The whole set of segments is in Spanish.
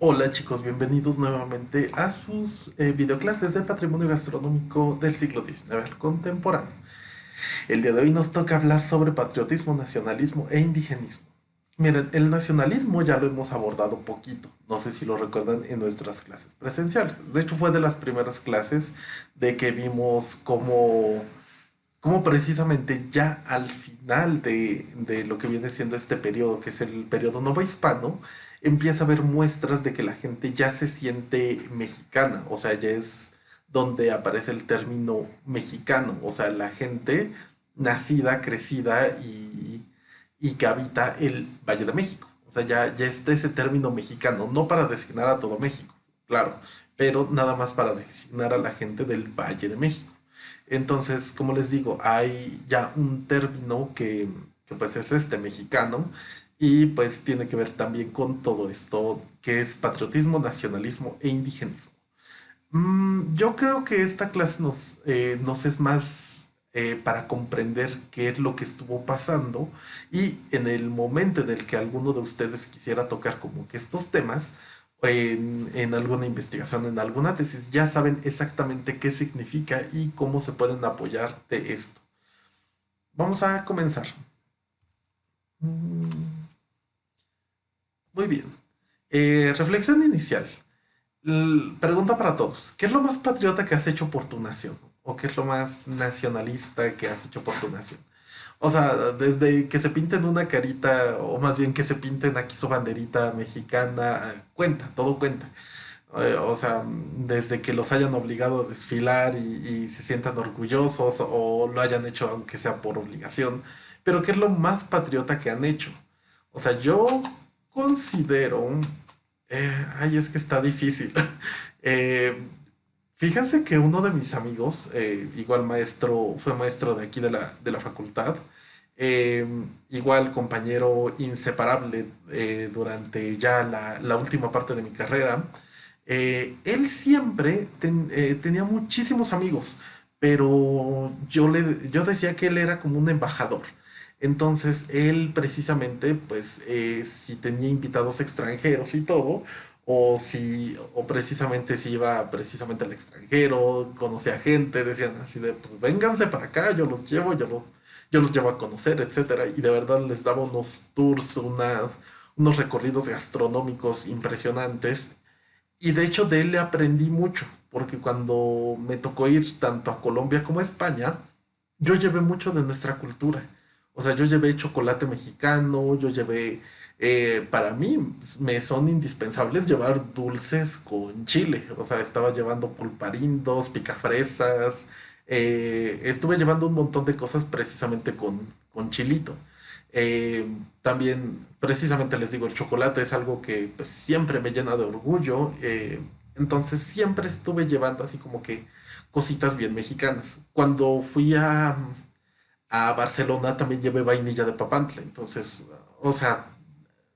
Hola chicos, bienvenidos nuevamente a sus videoclases de patrimonio gastronómico del siglo XIX al contemporáneo. El día de hoy nos toca hablar sobre patriotismo, nacionalismo e indigenismo. Miren, el nacionalismo ya lo hemos abordado poquito, no sé si lo recuerdan en nuestras clases presenciales. De hecho fue de las primeras clases de que vimos cómo precisamente ya al final de lo que viene siendo este periodo, que es el periodo novohispano, empieza a haber muestras de que la gente ya se siente mexicana, o sea, ya es donde aparece el término mexicano, o sea, la gente nacida, crecida y que habita el Valle de México. O sea, ya está ese término mexicano, no para designar a todo México, claro, pero nada más para designar a la gente del Valle de México. Entonces, como les digo, hay ya un término que pues es este mexicano y pues tiene que ver también con todo esto que es patriotismo, nacionalismo e indigenismo. Yo creo que esta clase nos es más para comprender qué es lo que estuvo pasando y en el momento en el que alguno de ustedes quisiera tocar como que estos temas, en alguna investigación, en alguna tesis, ya saben exactamente qué significa y cómo se pueden apoyar de esto. Vamos a comenzar. Mm, Muy bien. Reflexión inicial. Pregunta para todos. ¿Qué es lo más patriota que has hecho por tu nación? ¿O qué es lo más nacionalista que has hecho por tu nación? O sea, desde que se pinten una carita, o más bien que se pinten aquí su banderita mexicana, cuenta, todo cuenta. O sea, desde que los hayan obligado a desfilar y se sientan orgullosos o lo hayan hecho aunque sea por obligación. Pero ¿qué es lo más patriota que han hecho? O sea, yo considero... ay, es que está difícil. Eh, Fíjense que uno de mis amigos, igual maestro, fue maestro de aquí de la facultad, eh, igual compañero inseparable durante ya la última parte de mi carrera, él siempre tenía muchísimos amigos, pero yo decía que él era como un embajador. Entonces él precisamente, pues, si tenía invitados extranjeros y todo, o precisamente si iba precisamente al extranjero, conocía gente, decían así de, pues vénganse para acá, yo los llevo, yo los llevo a conocer, etcétera. Y de verdad les daba unos tours, unos recorridos gastronómicos impresionantes. Y de hecho de él le aprendí mucho, porque cuando me tocó ir tanto a Colombia como a España, yo llevé mucho de nuestra cultura. O sea, yo llevé chocolate mexicano, yo llevé, para mí me son indispensables llevar dulces con chile. O sea, estaba llevando pulparindos, picafresas, estuve llevando un montón de cosas precisamente con chilito. Eh, También, precisamente les digo, el chocolate es algo que pues, siempre me llena de orgullo. Entonces siempre estuve llevando así como que cositas bien mexicanas. Cuando fui a Barcelona también llevé vainilla de Papantla. Entonces, o sea,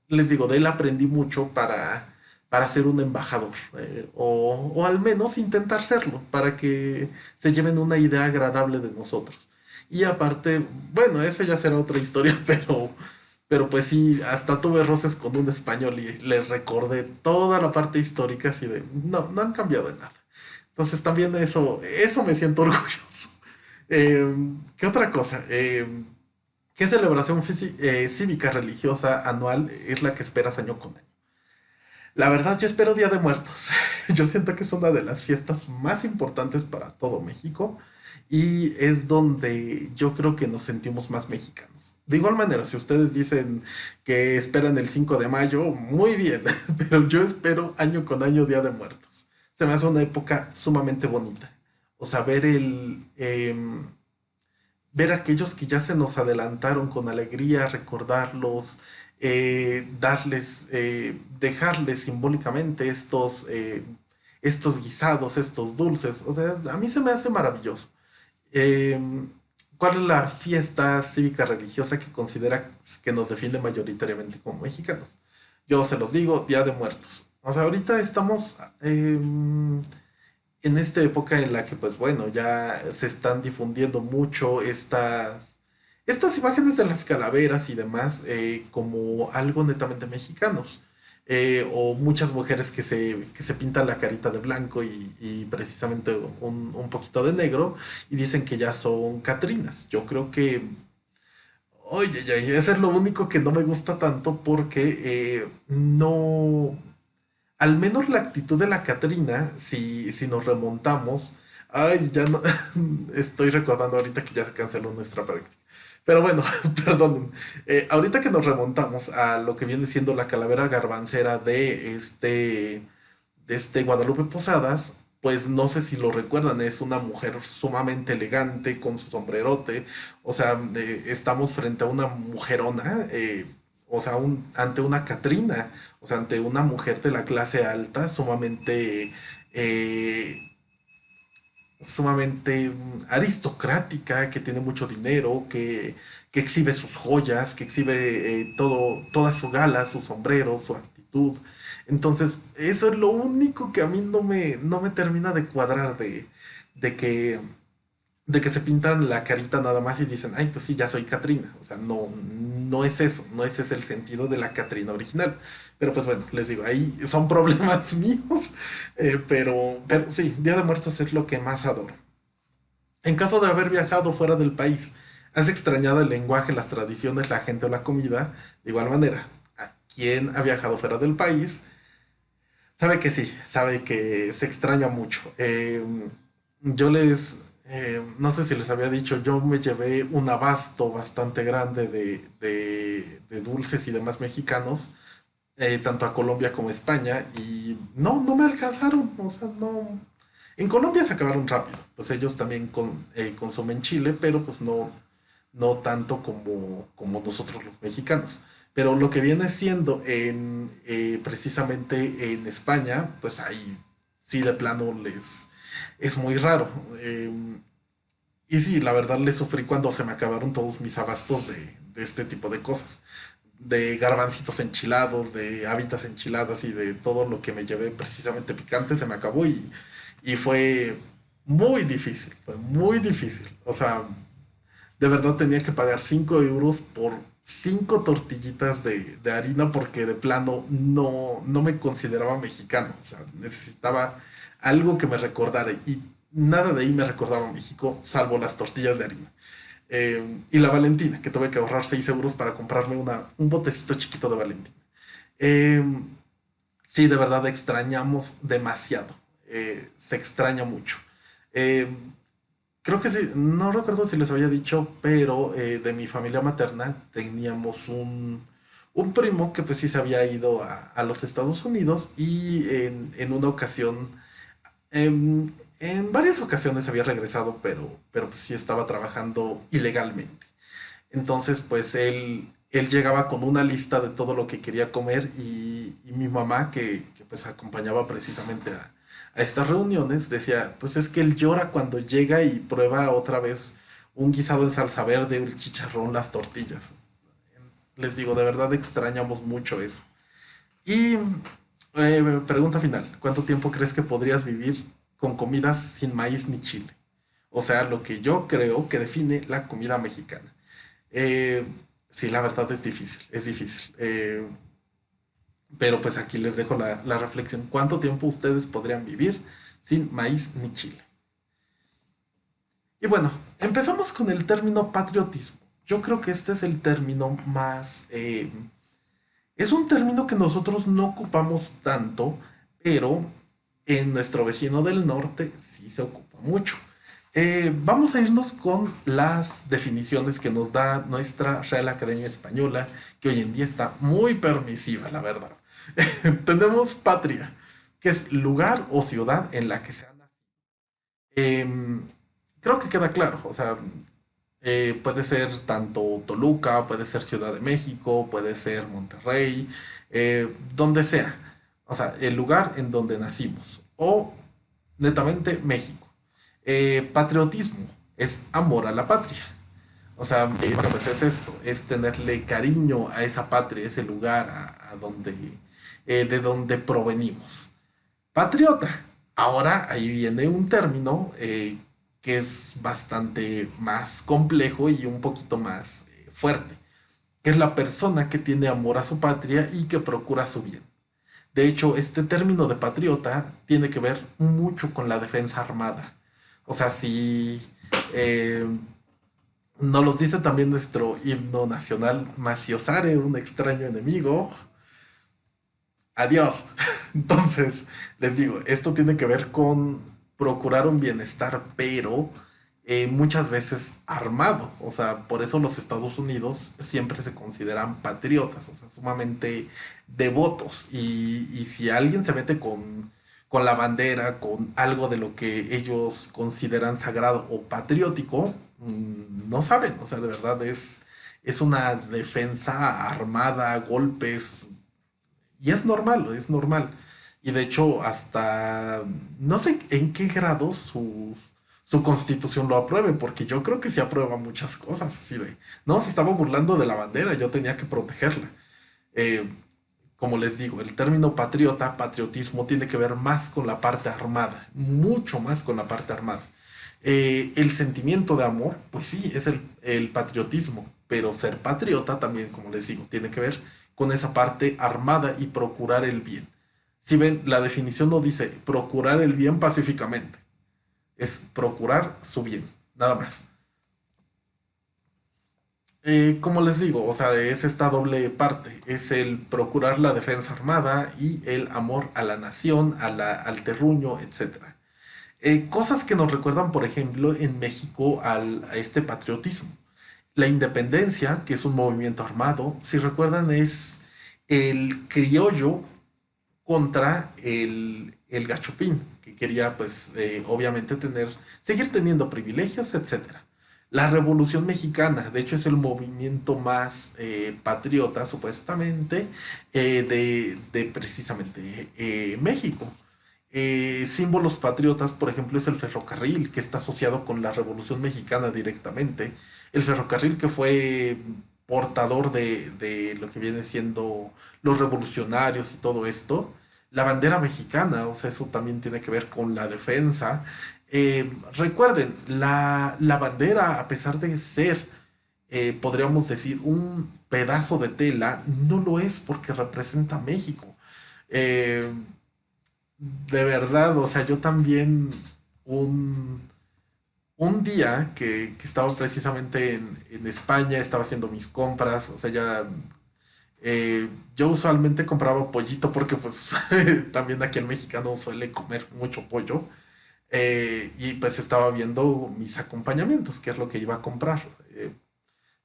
les digo, de él aprendí mucho para ser un embajador. O al menos intentar serlo, para que se lleven una idea agradable de nosotros. Y aparte, bueno, eso ya será otra historia, pero pues sí, hasta tuve roces con un español y le recordé toda la parte histórica así de, no, no han cambiado de nada. Entonces también eso me siento orgulloso. ¿Qué otra cosa? ¿Qué celebración cívica religiosa anual es la que esperas año con año? La verdad, yo espero Día de Muertos. Yo siento que es una de las fiestas más importantes para todo México y es donde yo creo que nos sentimos más mexicanos. De igual manera, si ustedes dicen que esperan el 5 de mayo, muy bien, pero yo espero año con año Día de Muertos. Se me hace una época sumamente bonita. O sea, ver a aquellos que ya se nos adelantaron con alegría, recordarlos, dejarles simbólicamente estos guisados, estos dulces. O sea, a mí se me hace maravilloso. Eh, ¿Cuál es la fiesta cívica religiosa que considera que nos define mayoritariamente como mexicanos? Yo se los digo, Día de Muertos. O sea, ahorita estamos en esta época en la que, pues bueno, ya se están difundiendo mucho estas imágenes de las calaveras y demás como algo netamente mexicanos. O muchas mujeres que se pintan la carita de blanco y precisamente un poquito de negro y dicen que ya son Catrinas. Yo creo que, oye, ese es lo único que no me gusta tanto porque no, al menos la actitud de la Catrina, si nos remontamos, ay, ya no, estoy recordando ahorita que ya se canceló nuestra práctica. Pero bueno, perdonen. Ahorita que nos remontamos a lo que viene siendo la calavera garbancera de este Guadalupe Posadas, pues no sé si lo recuerdan, es una mujer sumamente elegante con su sombrerote, o sea, estamos frente a una mujerona, o sea, ante una Catrina, o sea, ante una mujer de la clase alta, eh, sumamente aristocrática, que tiene mucho dinero, que exhibe sus joyas, que exhibe toda su gala, su sombrero, su actitud. Entonces, eso es lo único que a mí no me termina de cuadrar de que de que se pintan la carita nada más y dicen, ay, pues sí, ya soy Catrina. O sea, no es eso, no ese es el sentido de la Catrina original. Pero pues bueno, les digo, ahí son problemas míos, pero sí, Día de Muertos es lo que más adoro. En caso de haber viajado fuera del país, ¿has extrañado el lenguaje, las tradiciones, la gente o la comida? De igual manera, ¿a quien ha viajado fuera del país? Sabe que sí, sabe que se extraña mucho. Yo no sé si les había dicho, yo me llevé un abasto bastante grande de dulces y demás mexicanos, tanto a Colombia como a España, y no me alcanzaron, o sea, no. En Colombia se acabaron rápido, pues ellos también consumen chile, pero pues no tanto como nosotros los mexicanos. Pero lo que viene siendo precisamente en España, pues ahí sí de plano es muy raro. Y sí, la verdad le sufrí cuando se me acabaron todos mis abastos de este tipo de cosas. De garbancitos enchilados, de hábitats enchiladas y de todo lo que me llevé precisamente picante se me acabó y fue fue muy difícil. O sea, de verdad tenía que pagar 5 euros por 5 tortillitas de harina porque de plano no me consideraba mexicano. O sea, necesitaba algo que me recordara y nada de ahí me recordaba a México, salvo las tortillas de harina. Y la Valentina, que tuve que ahorrar 6 euros para comprarme un botecito chiquito de Valentina. Eh, sí, de verdad extrañamos demasiado. Se extraña mucho. Eh, Creo que sí, no recuerdo si les había dicho, pero de mi familia materna teníamos un primo que pues sí se había ido a los Estados Unidos y en una ocasión, en varias ocasiones había regresado, pero pues sí estaba trabajando ilegalmente. Entonces pues él llegaba con una lista de todo lo que quería comer y mi mamá, que pues acompañaba precisamente a estas reuniones, decía, pues es que él llora cuando llega y prueba otra vez un guisado en salsa verde, el chicharrón, las tortillas. Les digo, de verdad extrañamos mucho eso. Y pregunta final, ¿cuánto tiempo crees que podrías vivir con comidas sin maíz ni chile? O sea, lo que yo creo que define la comida mexicana. Eh, sí, la verdad es difícil, es difícil. Pero pues aquí les dejo la reflexión. ¿Cuánto tiempo ustedes podrían vivir sin maíz ni chile? Y bueno, empezamos con el término patriotismo. Yo creo que este es el término más... es un término que nosotros no ocupamos tanto, pero en nuestro vecino del norte sí se ocupa mucho. Vamos a irnos con las definiciones que nos da nuestra Real Academia Española, que hoy en día está muy permisiva, la verdad. Tenemos patria, que es lugar o ciudad en la que se ha nacido. Creo que queda claro, o sea, puede ser tanto Toluca, puede ser Ciudad de México, puede ser Monterrey, donde sea. O sea, el lugar en donde nacimos. O netamente México. Patriotismo es amor a la patria. O sea, pues es esto, es tenerle cariño a esa patria, ese lugar a donde, de donde provenimos. Patriota. Ahora ahí viene un término que es bastante más complejo y un poquito más fuerte, que es la persona que tiene amor a su patria y que procura su bien. De hecho, este término de patriota tiene que ver mucho con la defensa armada. O sea, si eh, nos los dice también nuestro himno nacional, Maciosare, un extraño enemigo, adiós. Entonces, les digo, esto tiene que ver con procurar un bienestar, pero muchas veces armado. O sea, por eso los Estados Unidos siempre se consideran patriotas, o sea, sumamente devotos. Y si alguien se mete con la bandera, con algo de lo que ellos consideran sagrado o patriótico, no saben. O sea, de verdad es una defensa armada, golpes, y es normal, es normal. Y de hecho, hasta no sé en qué grado su constitución lo apruebe, porque yo creo que sí aprueba muchas cosas, así de, no, se estaba burlando de la bandera, yo tenía que protegerla. Eh, Como les digo, el término patriota, patriotismo, tiene que ver más con la parte armada, mucho más con la parte armada. El sentimiento de amor, pues sí, es el patriotismo, pero ser patriota también, como les digo, tiene que ver con esa parte armada y procurar el bien. Si ven, la definición no dice procurar el bien pacíficamente, es procurar su bien, nada más. Como les digo, o sea, es esta doble parte, es el procurar la defensa armada y el amor a la nación, al terruño, etcétera. Cosas que nos recuerdan, por ejemplo, en México a este patriotismo. La independencia, que es un movimiento armado, si recuerdan, es el criollo contra el gachupín, que quería, pues, obviamente seguir teniendo privilegios, etcétera. La Revolución Mexicana, de hecho, es el movimiento más patriota, supuestamente, de precisamente México. Símbolos patriotas, por ejemplo, es el ferrocarril, que está asociado con la Revolución Mexicana directamente. El ferrocarril que fue portador de lo que viene siendo los revolucionarios y todo esto. La bandera mexicana, o sea, eso también tiene que ver con la defensa. Recuerden, la bandera, a pesar de ser, podríamos decir, un pedazo de tela, no lo es porque representa a México. Eh, de verdad, o sea, yo también un, un día que estaba precisamente en España, estaba haciendo mis compras, o sea, ya yo usualmente compraba pollito porque pues también aquí el mexicano suele comer mucho pollo. Y pues estaba viendo mis acompañamientos, que es lo que iba a comprar.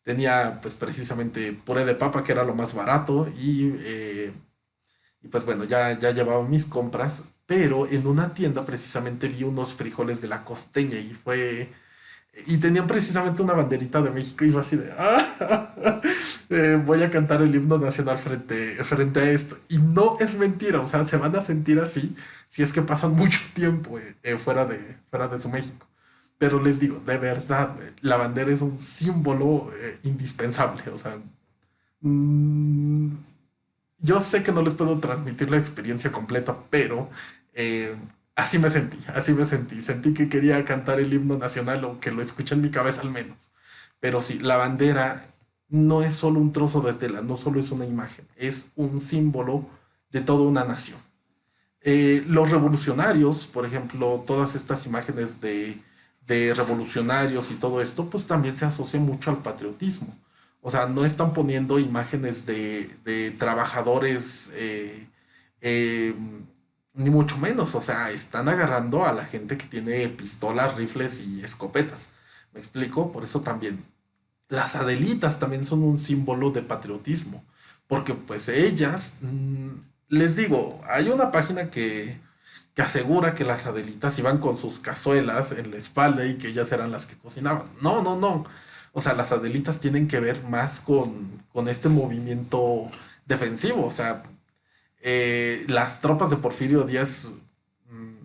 Tenía pues precisamente puré de papa, que era lo más barato, y pues bueno, ya llevaba mis compras, pero en una tienda precisamente vi unos frijoles de la costeña y tenían precisamente una banderita de México y fue así de, voy a cantar el himno nacional frente a esto. Y no es mentira, o sea, se van a sentir así si es que pasan mucho tiempo fuera de su México. Pero les digo, de verdad, la bandera es un símbolo indispensable, o sea, mm, yo sé que no les puedo transmitir la experiencia completa, pero eh, así me sentí, así me sentí. Sentí que quería cantar el himno nacional o que lo escuché en mi cabeza al menos. Pero sí, la bandera no es solo un trozo de tela, no solo es una imagen, es un símbolo de toda una nación. Los revolucionarios, por ejemplo, todas estas imágenes de revolucionarios y todo esto, pues también se asocia mucho al patriotismo. O sea, no están poniendo imágenes de trabajadores, eh, ni mucho menos. O sea, están agarrando a la gente que tiene pistolas, rifles y escopetas. ¿Me explico? Por eso también. Las Adelitas también son un símbolo de patriotismo, porque pues ellas, les digo, hay una página que asegura que las Adelitas iban con sus cazuelas en la espalda y que ellas eran las que cocinaban. No, no, no. O sea, las Adelitas tienen que ver más con este movimiento defensivo. O sea, las tropas de Porfirio Díaz, mm,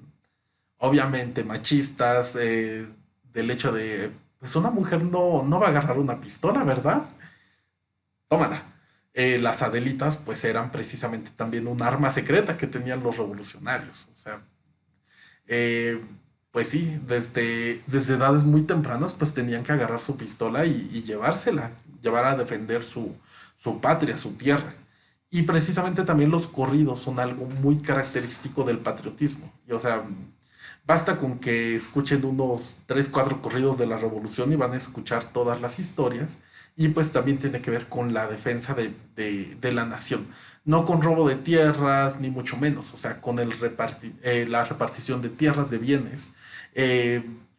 obviamente machistas, del hecho de, pues una mujer no va a agarrar una pistola, ¿verdad? Tómala. Las Adelitas, pues eran precisamente también un arma secreta que tenían los revolucionarios. O sea, eh, pues sí, desde edades muy tempranas, pues tenían que agarrar su pistola y llevársela, llevar a defender su patria, su tierra. Y precisamente también los corridos son algo muy característico del patriotismo. Y, o sea, basta con que escuchen unos 3 4 corridos de la revolución y van a escuchar todas las historias. Y pues también tiene que ver con la defensa de la nación. No con robo de tierras, ni mucho menos. O sea, con la repartición de tierras, de bienes.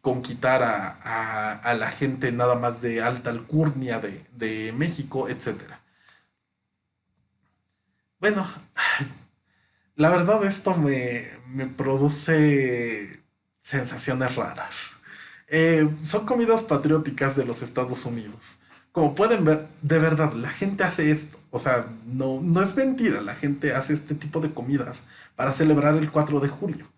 Con quitar a la gente nada más de alta alcurnia de México, etcétera. Bueno, la verdad esto me produce sensaciones raras. Son comidas patrióticas de los Estados Unidos. Como pueden ver, de verdad, la gente hace esto. O sea, no es mentira, la gente hace este tipo de comidas para celebrar el 4 de julio.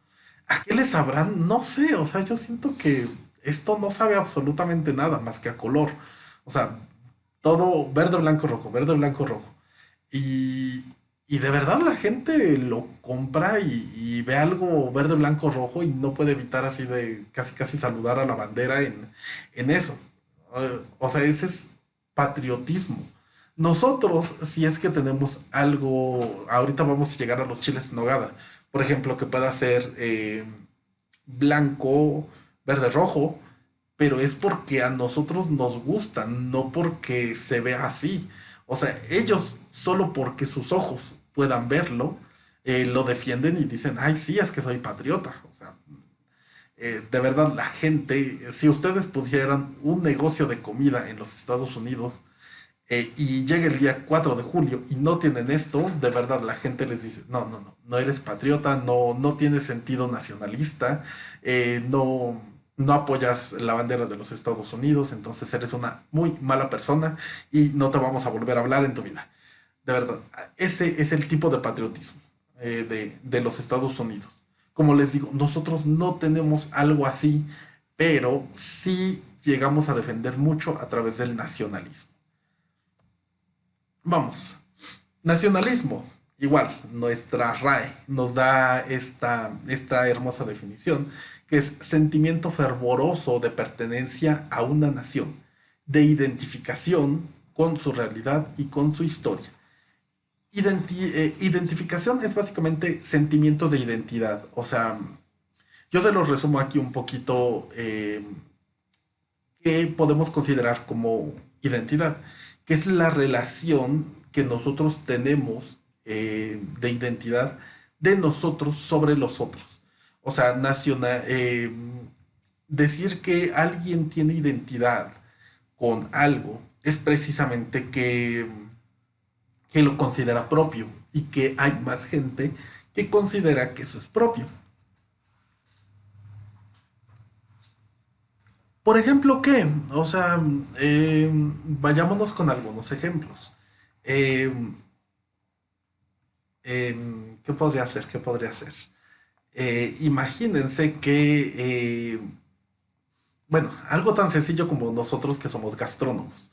¿A qué le sabrán? No sé, o sea, yo siento que esto no sabe absolutamente nada más que a color. O sea, todo verde, blanco, rojo, verde, blanco, rojo. Y, y de verdad la gente lo compra y ve algo verde, blanco, rojo y no puede evitar así de casi casi saludar a la bandera en eso. O sea, ese es patriotismo. Nosotros, si es que tenemos algo, ahorita vamos a llegar a los chiles en nogada, por ejemplo, que pueda ser blanco, verde, rojo, pero es porque a nosotros nos gustan, no porque se vea así. O sea, ellos solo porque sus ojos puedan verlo, lo defienden y dicen, ay, sí, es que soy patriota. O sea, de verdad, la gente, si ustedes pusieran un negocio de comida en los Estados Unidos, y llega el día 4 de julio y no tienen esto, de verdad la gente les dice, no eres patriota, no tienes sentido nacionalista, no apoyas la bandera de los Estados Unidos, entonces eres una muy mala persona y no te vamos a volver a hablar en tu vida. De verdad, ese es el tipo de patriotismo de los Estados Unidos. Como les digo, nosotros no tenemos algo así, pero sí llegamos a defender mucho a través del nacionalismo. Vamos, nacionalismo. Igual, nuestra RAE nos da esta hermosa definición, que es sentimiento fervoroso de pertenencia a una nación, de identificación con su realidad y con su historia. Identificación es básicamente sentimiento de identidad. O sea, yo se los resumo aquí un poquito, que podemos considerar como identidad, que es la relación que nosotros tenemos, de identidad de nosotros sobre los otros. O sea, decir que alguien tiene identidad con algo es precisamente que lo considera propio y que hay más gente que considera que eso es propio. Por ejemplo, ¿qué? O sea, vayámonos con algunos ejemplos. Eh, ¿Qué podría ser? ¿Qué podría ser? Imagínense que, bueno, algo tan sencillo como nosotros que somos gastrónomos.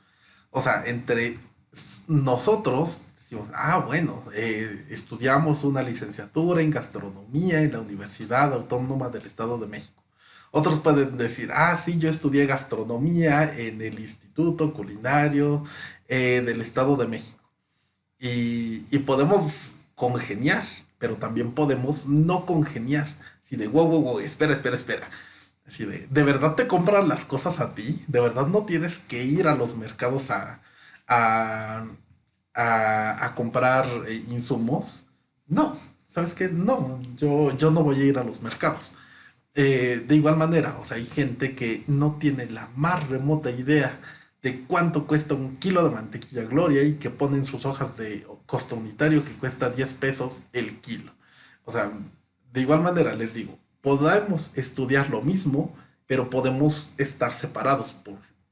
O sea, entre nosotros decimos, ah, bueno, estudiamos una licenciatura en gastronomía en la Universidad Autónoma del Estado de México. Otros pueden decir, ah, sí, yo estudié gastronomía en el Instituto Culinario, del Estado de México. Y podemos congeniar, pero también podemos no congeniar. Así de, wow, wow, wow, espera, espera, espera. Así ¿de verdad te compran las cosas a ti? ¿De verdad no tienes que ir a los mercados a, a comprar insumos? No, ¿sabes qué? No, yo no voy a ir a los mercados. De igual manera, o sea, hay gente que no tiene la más remota idea de cuánto cuesta un kilo de mantequilla Gloria y que ponen sus hojas de costo unitario que cuesta 10 pesos el kilo. O sea, de igual manera les digo, podemos estudiar lo mismo, pero podemos estar separados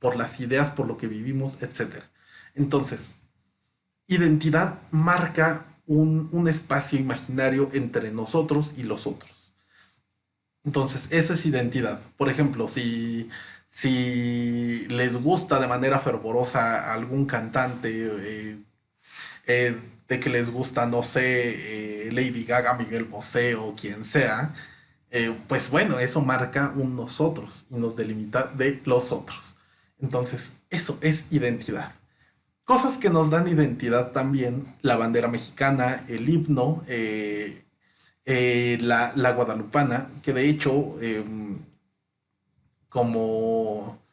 por las ideas, por lo que vivimos, etcétera. Entonces, identidad marca un espacio imaginario entre nosotros y los otros. Entonces, eso es identidad. Por ejemplo, si les gusta de manera fervorosa algún cantante, de que les gusta, no sé, Lady Gaga, Miguel Bosé o quien sea, pues bueno, eso marca un nosotros y nos delimita de los otros. Entonces, eso es identidad. cosas que nos dan identidad también, la bandera mexicana, el himno, la guadalupana, que de hecho, como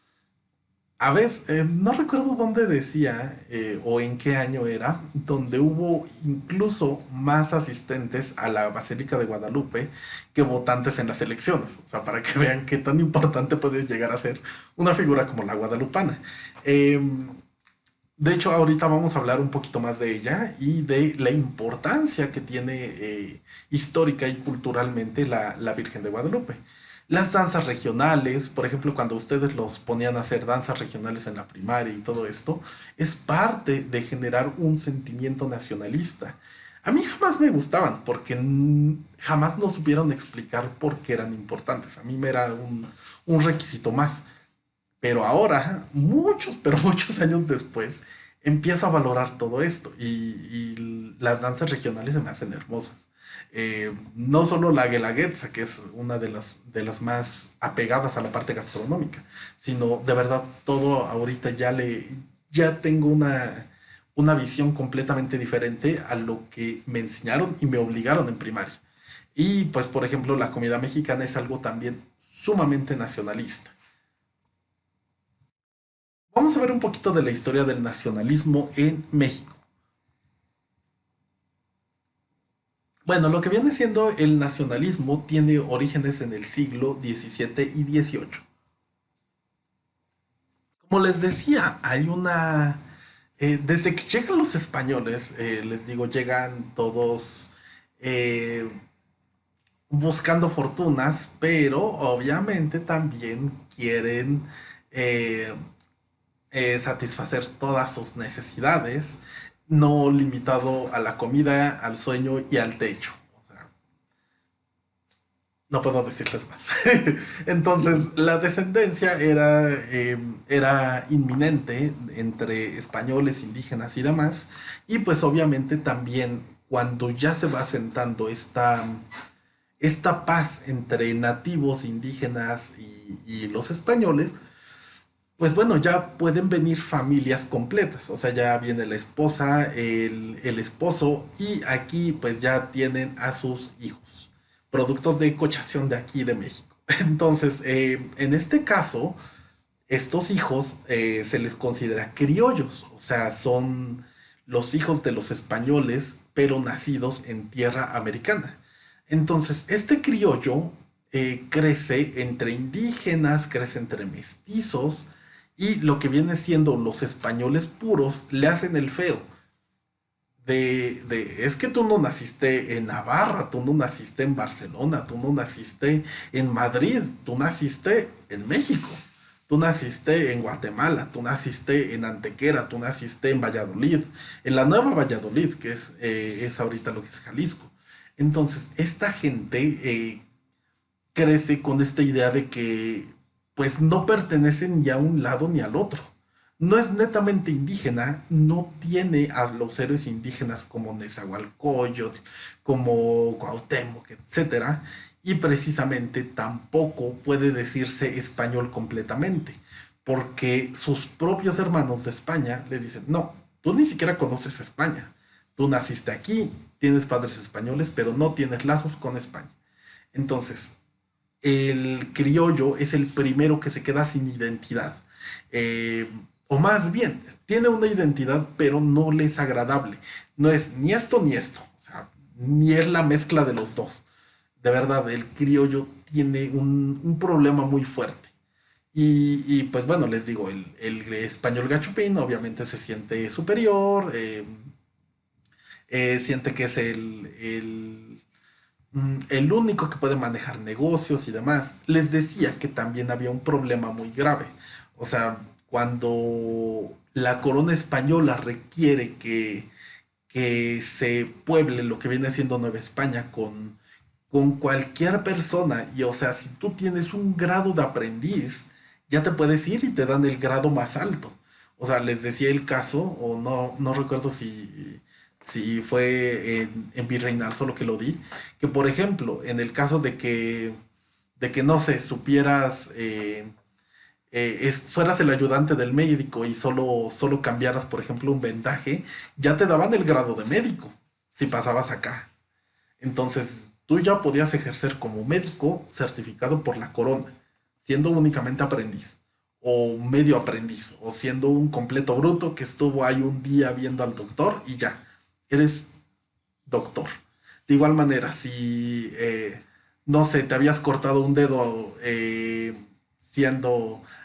a veces, no recuerdo dónde decía o en qué año era, donde hubo incluso más asistentes a la Basílica de Guadalupe que votantes en las elecciones. O sea, para que vean qué tan importante puede llegar a ser una figura como la guadalupana. Eh, de hecho, ahorita vamos a hablar un poquito más de ella y de la importancia que tiene histórica y culturalmente la Virgen de Guadalupe. Las danzas regionales, por ejemplo, cuando ustedes los ponían a hacer danzas regionales en la primaria y todo esto, es parte de generar un sentimiento nacionalista. A mí jamás me gustaban porque jamás nos supieron explicar por qué eran importantes. A mí me era un requisito más. Pero ahora, muchos, pero muchos años después, empiezo a valorar todo esto y las danzas regionales se me hacen hermosas. No solo la guelaguetza, que es una de las más apegadas a la parte gastronómica, sino de verdad todo ahorita ya tengo una visión completamente diferente a lo que me enseñaron y me obligaron en primaria. Y pues, por ejemplo, la comida mexicana es algo también sumamente nacionalista. Vamos a ver un poquito de la historia del nacionalismo en México. Bueno, lo que viene siendo el nacionalismo tiene orígenes en el siglo XVII y XVIII. Como les decía, desde que llegan los españoles, les digo, llegan todos eh, buscando fortunas, pero obviamente también quieren eh, satisfacer todas sus necesidades, no limitado a la comida, al sueño y al techo. O sea, no puedo decirles más. Entonces, la descendencia era inminente entre españoles, indígenas y demás. Y pues obviamente también cuando ya se va asentando esta paz entre nativos, indígenas y los españoles, pues bueno, ya pueden venir familias completas, o sea, ya viene la esposa, el esposo y aquí pues ya tienen a sus hijos, productos de cochación de aquí de México. Entonces, en este caso, estos hijos se les considera criollos, o sea, son los hijos de los españoles, pero nacidos en tierra americana. Entonces, este criollo crece entre indígenas, crece entre mestizos, y lo que viene siendo los españoles puros le hacen el feo. Es que tú no naciste en Navarra, tú no naciste en Barcelona, tú no naciste en Madrid, tú naciste en México, tú naciste en Guatemala, tú naciste en Antequera, tú naciste en Valladolid, en la nueva Valladolid, que es ahorita lo que es Jalisco. Entonces, esta gente crece con esta idea de que pues no pertenecen ni a un lado ni al otro. No es netamente indígena, no tiene a los héroes indígenas como Nezahualcóyotl, como Cuauhtémoc, etcétera, y precisamente tampoco puede decirse español completamente, porque sus propios hermanos de España le dicen, no, tú ni siquiera conoces España, tú naciste aquí, tienes padres españoles, pero no tienes lazos con España. Entonces, el criollo es el primero que se queda sin identidad. Eh, o más bien, tiene una identidad, pero no le es agradable. No es ni esto ni esto. O sea, ni es la mezcla de los dos. De verdad, el criollo tiene un problema muy fuerte. Y, pues bueno, les digo, el español gachupín obviamente se siente superior, siente que es el único que puede manejar negocios y demás. Les decía que también había un problema muy grave. O sea, cuando la corona española requiere que se pueble lo que viene siendo Nueva España con cualquier persona, y o sea, si tú tienes un grado de aprendiz, ya te puedes ir y te dan el grado más alto. O sea, les decía el caso, o no recuerdo si fue en Virreinal solo que lo di, que por ejemplo, en el caso de que no sé, supieras fueras el ayudante del médico y solo cambiaras, por ejemplo, un vendaje, ya te daban el grado de médico si pasabas acá. Entonces, tú ya podías ejercer como médico certificado por la corona, siendo únicamente aprendiz, o medio aprendiz, o siendo un completo bruto que estuvo ahí un día viendo al doctor y ya, eres doctor. De igual manera, si, no sé, te habías cortado un dedo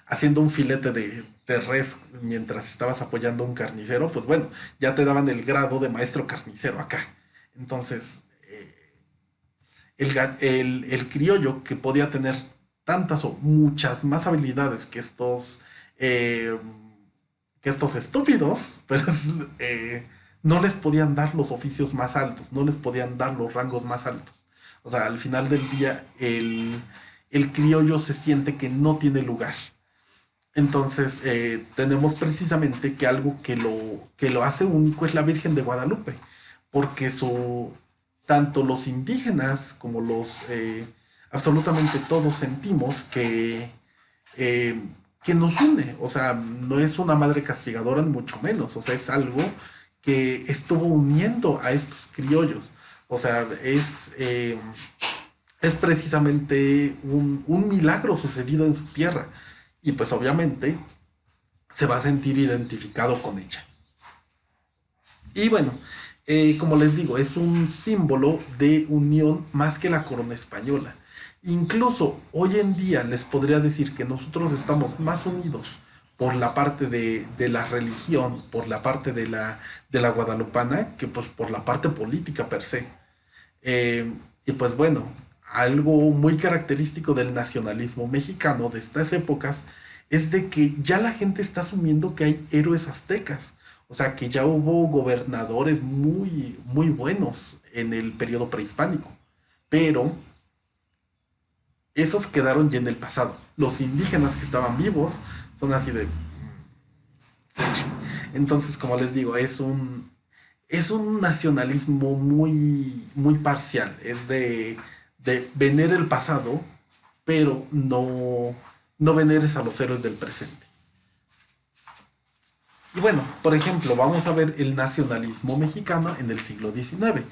haciendo un filete de res mientras estabas apoyando a un carnicero, pues bueno, ya te daban el grado de maestro carnicero acá. Entonces, el criollo que podía tener tantas o muchas más habilidades eh, que estos estúpidos, pues no les podían dar los oficios más altos, no les podían dar los rangos más altos. O sea, al final del día el criollo se siente que no tiene lugar. Entonces tenemos precisamente que algo que lo hace único es la Virgen de Guadalupe, porque tanto los indígenas como absolutamente todos sentimos eh, que nos une. O sea, no es una madre castigadora, ni mucho menos. O sea, es algo que estuvo uniendo a estos criollos. O sea, es precisamente un milagro sucedido en su tierra. Y pues obviamente se va a sentir identificado con ella. Y bueno, como les digo, es un símbolo de unión más que la corona española. Incluso hoy en día les podría decir que nosotros estamos más unidos por la parte de la religión, por la parte de la guadalupana, que pues por la parte política per se. Y pues bueno, algo muy característico del nacionalismo mexicano de estas épocas es de que ya la gente está asumiendo que hay héroes aztecas. O sea, que ya hubo gobernadores muy, muy buenos en el periodo prehispánico. Pero esos quedaron ya en el pasado. Los indígenas que estaban vivos son así de... Entonces, como les digo, es un nacionalismo muy, muy parcial. Es de venerar el pasado, pero no veneres a los héroes del presente. Y bueno, por ejemplo, vamos a ver el nacionalismo mexicano en el siglo XIX.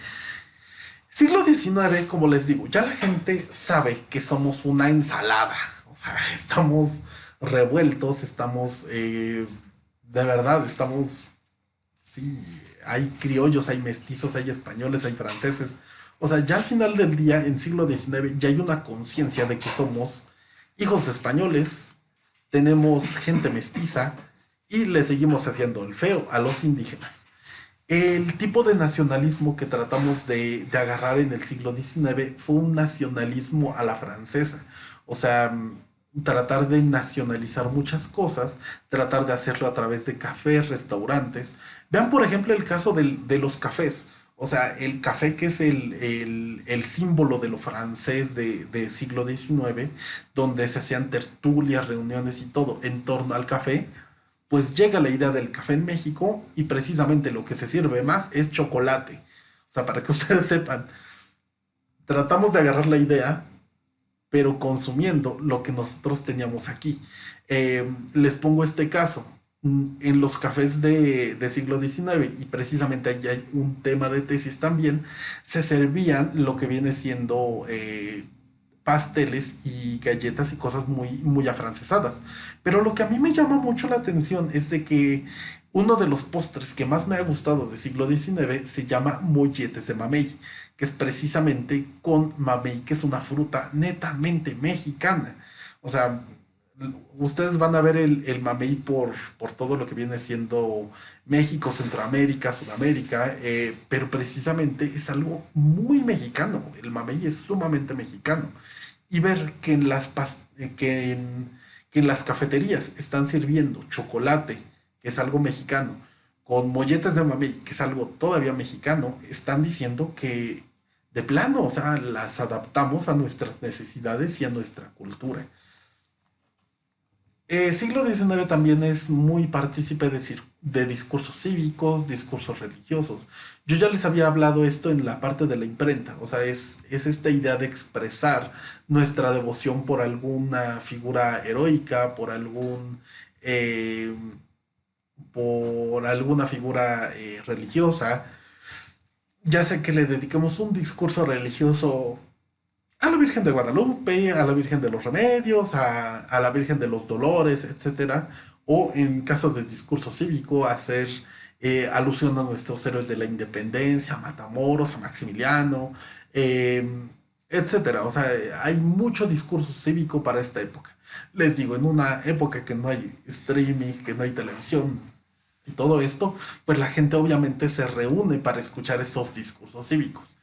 Siglo XIX, como les digo, ya la gente sabe que somos una ensalada. O sea, estamos revueltos, de verdad, sí, hay criollos, hay mestizos, hay españoles, hay franceses. O sea, ya al final del día, en siglo XIX, ya hay una conciencia de que somos hijos de españoles, tenemos gente mestiza y le seguimos haciendo el feo a los indígenas. El tipo de nacionalismo que tratamos de agarrar en el siglo XIX fue un nacionalismo a la francesa. O sea, tratar de nacionalizar muchas cosas, tratar de hacerlo a través de cafés, restaurantes. Vean, por ejemplo, el caso de los cafés. O sea, el café que es el símbolo de lo francés de siglo XIX, donde se hacían tertulias, reuniones y todo en torno al café, pues llega la idea del café en México y precisamente lo que se sirve más es chocolate. O sea, para que ustedes sepan, tratamos de agarrar la idea, pero consumiendo lo que nosotros teníamos aquí. Les pongo este caso. En los cafés de siglo XIX, y precisamente allí hay un tema de tesis también, se servían lo que viene siendo pasteles y galletas y cosas muy, muy afrancesadas. Pero lo que a mí me llama mucho la atención es de que uno de los postres que más me ha gustado del siglo XIX se llama molletes de mamey, que es precisamente con mamey, que es una fruta netamente mexicana. O sea, ustedes van a ver el mamey por todo lo que viene siendo México, Centroamérica, Sudamérica, pero precisamente es algo muy mexicano. El mamey es sumamente mexicano. Y ver que que en las cafeterías están sirviendo chocolate, que es algo mexicano, con molletes de mamey, que es algo todavía mexicano, están diciendo que de plano, o sea, las adaptamos a nuestras necesidades y a nuestra cultura. Siglo XIX también es muy partícipe de discursos cívicos, discursos religiosos. Yo ya les había hablado esto en la parte de la imprenta, o sea, es esta idea de expresar nuestra devoción por alguna figura heroica, eh, por alguna figura religiosa, ya sea que le dediquemos un discurso religioso a la Virgen de Guadalupe, a la Virgen de los Remedios, a la Virgen de los Dolores, etcétera, o en caso de discurso cívico, hacer alusión a nuestros héroes de la independencia, a Matamoros, a Maximiliano, eh, etcétera. O sea, hay mucho discurso cívico para esta época. Les digo, en una época que no hay streaming, que no hay televisión y todo esto, pues la gente obviamente se reúne para escuchar estos discursos cívicos.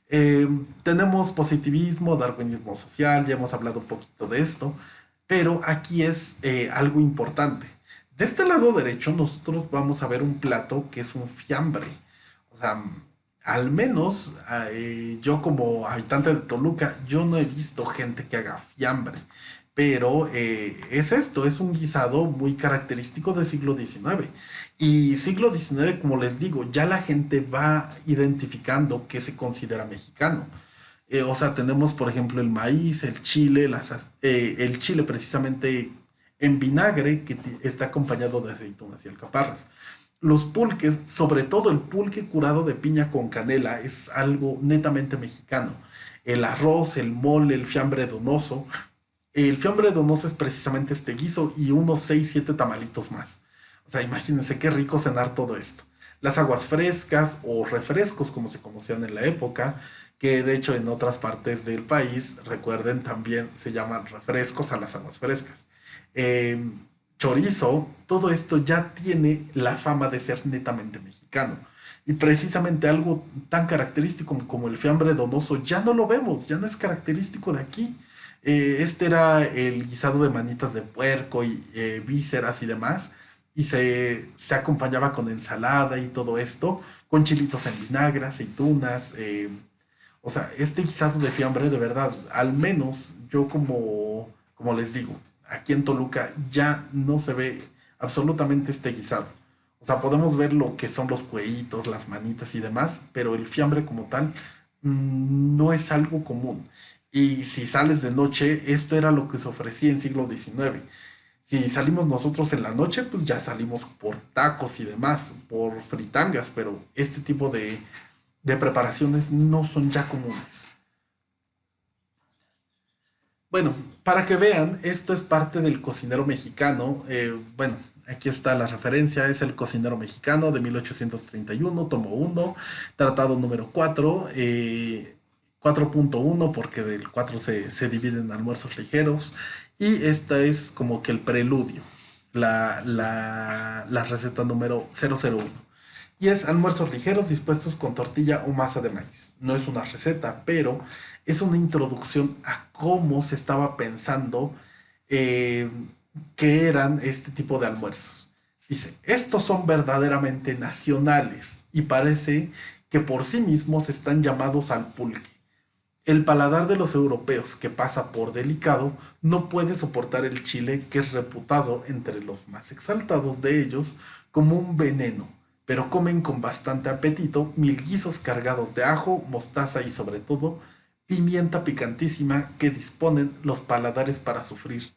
Eh, Tenemos positivismo, darwinismo social, ya hemos hablado un poquito de esto, pero aquí es algo importante. De este lado derecho nosotros vamos a ver un plato que es un fiambre. O sea, al menos yo como habitante de Toluca, yo no he visto gente que haga fiambre. Pero es esto, es un guisado muy característico del siglo XIX. Y siglo XIX, como les digo, ya la gente va identificando qué se considera mexicano. O sea, tenemos, por ejemplo, el maíz, el chile, el chile precisamente en vinagre que está acompañado de aceitunas y alcaparras. Los pulques, sobre todo el pulque curado de piña con canela, es algo netamente mexicano. El arroz, el mole, el fiambre donoso. El fiambre donoso es precisamente este guiso y unos 6 7 tamalitos más. O sea, imagínense qué rico cenar todo esto. Las aguas frescas o refrescos, como se conocían en la época, que de hecho en otras partes del país, recuerden, también se llaman refrescos a las aguas frescas. Eh, Chorizo, todo esto ya tiene la fama de ser netamente mexicano. Y precisamente algo tan característico como el fiambre donoso ya no lo vemos, ya no es característico de aquí. Este era el guisado de manitas de puerco y vísceras y demás. Y se acompañaba con ensalada y todo esto, con chilitos en vinagre, aceitunas. O sea, este guisado de fiambre, de verdad, al menos yo como les digo, aquí en Toluca ya no se ve absolutamente este guisado. O sea, podemos ver lo que son los cuellitos, las manitas y demás, pero el fiambre como tal no es algo común. Y si sales de noche, esto era lo que se ofrecía en siglo XIX. Si salimos nosotros en la noche, pues ya salimos por tacos y demás, por fritangas, pero este tipo de preparaciones no son ya comunes. Bueno, para que vean, esto es parte del cocinero mexicano. Bueno, aquí está la referencia, es el cocinero mexicano de 1831, tomo uno, tratado número 4, 4.1, porque del 4 se divide en almuerzos ligeros. Y esta es como que el preludio, la receta número 001. Y es almuerzos ligeros dispuestos con tortilla o masa de maíz. No es una receta, pero es una introducción a cómo se estaba pensando eh, que eran este tipo de almuerzos. Dice, estos son verdaderamente nacionales y parece que por sí mismos están llamados al pulque. El paladar de los europeos, que pasa por delicado, no puede soportar el chile que es reputado entre los más exaltados de ellos como un veneno, pero comen con bastante apetito mil guisos cargados de ajo, mostaza y sobre todo pimienta picantísima que disponen los paladares para sufrir,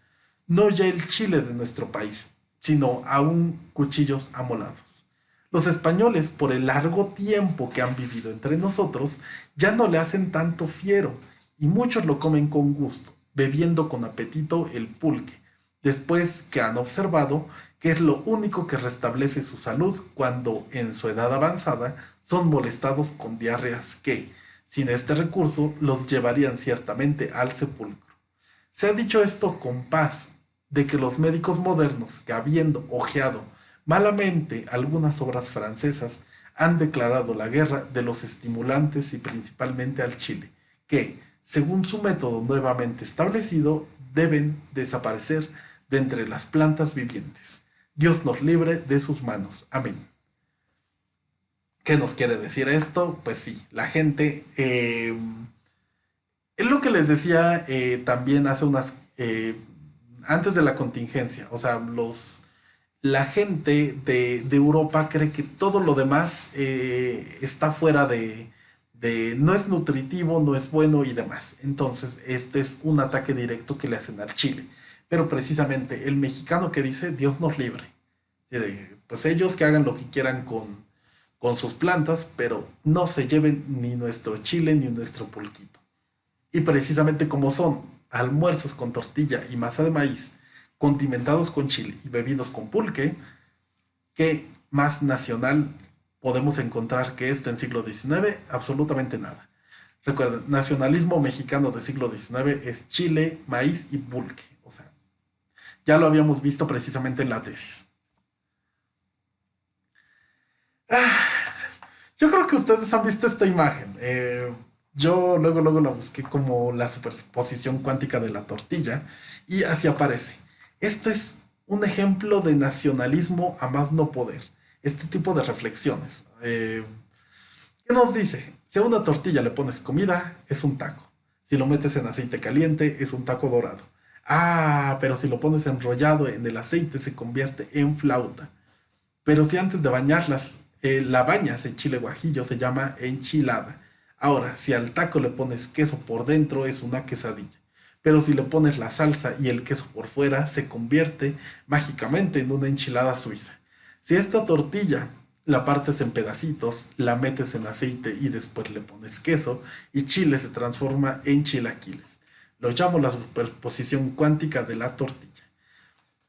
no ya el chile de nuestro país, sino aún cuchillos amolados. Los españoles, por el largo tiempo que han vivido entre nosotros, ya no le hacen tanto fiero, y muchos lo comen con gusto, bebiendo con apetito el pulque, después que han observado que es lo único que restablece su salud cuando, en su edad avanzada, son molestados con diarreas que, sin este recurso, los llevarían ciertamente al sepulcro. Se ha dicho esto con paz, de que los médicos modernos, que habiendo hojeado malamente algunas obras francesas, han declarado la guerra de los estimulantes y principalmente al chile, que, según su método nuevamente establecido, deben desaparecer de entre las plantas vivientes. Dios nos libre de sus manos. Amén. ¿Qué nos quiere decir esto? Pues sí, la gente es lo que les decía también hace unas... antes de la contingencia, o sea, la gente de Europa cree que todo lo demás está fuera no es nutritivo, no es bueno y demás. Entonces, este es un ataque directo que le hacen al Chile. Pero precisamente el mexicano que dice, Dios nos libre. Pues ellos que hagan lo que quieran con sus plantas, pero no se lleven ni nuestro chile ni nuestro pulquito. Y precisamente como son almuerzos con tortilla y masa de maíz, condimentados con chile y bebidos con pulque, ¿qué más nacional podemos encontrar que esto en siglo XIX? Absolutamente nada. Recuerden, nacionalismo mexicano del siglo XIX es chile, maíz y pulque. O sea, ya lo habíamos visto precisamente en la tesis. Yo creo que ustedes han visto esta imagen. Yo luego la busqué como la superposición cuántica de la tortilla y así aparece. Esto es un ejemplo de nacionalismo a más no poder. Este tipo de reflexiones. ¿Qué nos dice? Si a una tortilla le pones comida, es un taco. Si lo metes en aceite caliente, es un taco dorado. Ah, pero si lo pones enrollado en el aceite, se convierte en flauta. Pero si antes de bañarlas la bañas en chile guajillo, se llama enchilada. Ahora, si al taco le pones queso por dentro, es una quesadilla. Pero si le pones la salsa y el queso por fuera, se convierte mágicamente en una enchilada suiza. Si esta tortilla la partes en pedacitos, la metes en aceite y después le pones queso, y chile se transforma en chilaquiles. Lo llamo la superposición cuántica de la tortilla.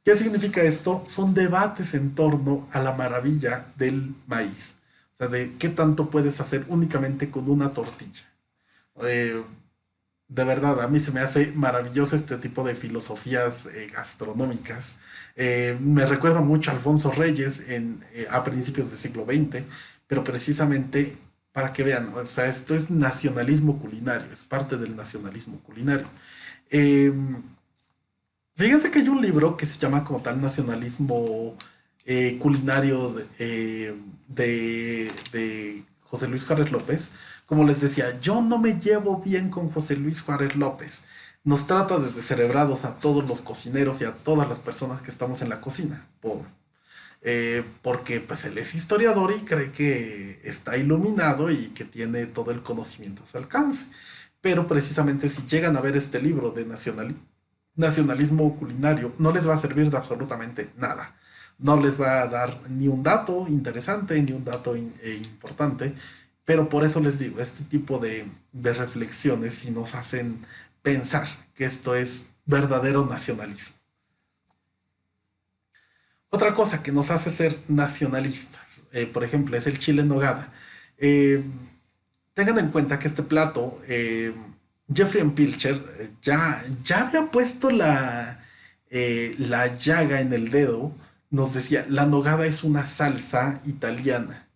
¿Qué significa esto? Son debates en torno a la maravilla del maíz. O sea, de qué tanto puedes hacer únicamente con una tortilla. Eh, de verdad, a mí se me hace maravilloso este tipo de filosofías gastronómicas. Me recuerda mucho a Alfonso Reyes a principios del siglo XX, pero precisamente para que vean, o sea, esto es nacionalismo culinario, es parte del nacionalismo culinario. Eh, Fíjense que hay un libro que se llama como tal Nacionalismo Culinario de José Luis Juárez López. Como les decía, yo no me llevo bien con José Luis Juárez López. Nos trata de descerebrados a todos los cocineros y a todas las personas que estamos en la cocina. Porque pues él es historiador y cree que está iluminado y que tiene todo el conocimiento a su alcance. Pero precisamente si llegan a ver este libro de nacionalismo culinario, no les va a servir de absolutamente nada. No les va a dar ni un dato interesante, ni un dato importante, pero por eso les digo, este tipo de reflexiones sí nos hacen pensar que esto es verdadero nacionalismo. Otra cosa que nos hace ser nacionalistas, por ejemplo, es el chile en nogada. Eh, Tengan en cuenta que este plato, Jeffrey Pilcher ya había puesto la llaga en el dedo. Nos decía, la nogada es una salsa italiana.